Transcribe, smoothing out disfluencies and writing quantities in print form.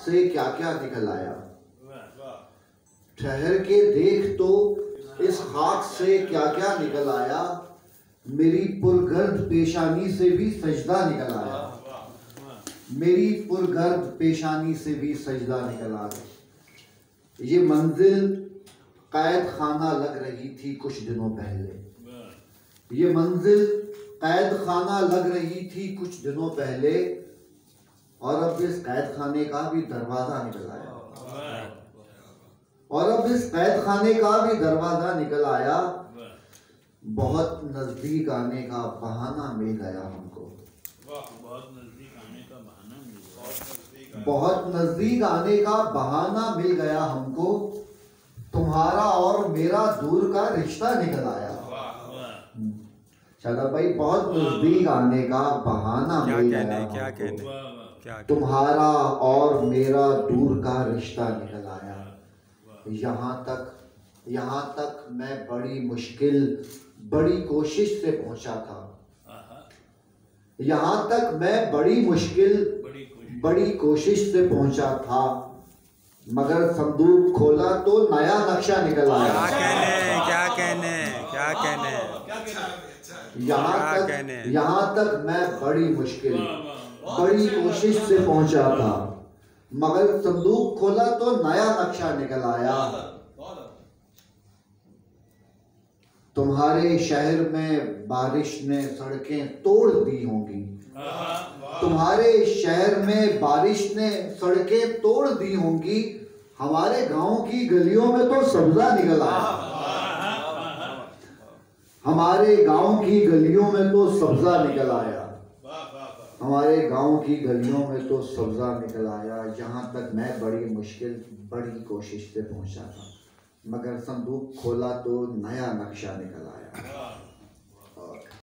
से क्या क्या निकल आया। ठहर के देख तो इस खाक से क्या क्या निकल आया। मेरी पुरगर्द पेशानी से भी सजदा निकल आया। मेरी पुरगर्द पेशानी से भी सजदा निकल आया। ये मंजिल कैद खाना लग रही थी कुछ दिनों पहले। ये मंजिल कैद खाना लग रही थी कुछ दिनों पहले, और अब इस कैद खाने का भी दरवाजा निकल आया। और अब इस कैद खाने का भी दरवाजा निकल आया। बहुत नजदीक आने का बहाना मिल गया हमको। बहुत नजदीक आने का बहाना मिल गया। बहुत नजदीक आने का बहाना मिल गया हमको। तुम्हारा और मेरा दूर का रिश्ता निकल आया। शादाब भाई, बहुत नजदीक आने का बहाना मिल गया हमको। तुम्हारा और मेरा दूर का रिश्ता निकल आया। यहाँ तक मैं बड़ी मुश्किल बड़ी कोशिश से पहुंचा था। यहाँ तक मैं बड़ी मुश्किल बड़ी कोशिश से पहुंचा था, मगर संदूक खोला तो नया नक्शा निकल आया। क्या कहने यहाँ तक मैं बड़ी मुश्किल बड़ी कोशिश से पहुंचा था, मगर संदूक खोला तो नया नक्शा निकल आया। तुम्हारे शहर में बारिश ने सड़कें तोड़ दी होंगी। तुम्हारे शहर में बारिश ने सड़कें तोड़ दी होंगी। हमारे गांव की गलियों में तो सब्जा निकल आया। हमारे गांव की गलियों में तो सब्जा निकल आया। हमारे गांव की गलियों में तो सब्जा निकल आया। यहाँ तक मैं बड़ी मुश्किल बड़ी कोशिश से पहुंचा था, मगर संदूक खोला तो नया नक्शा निकल आया।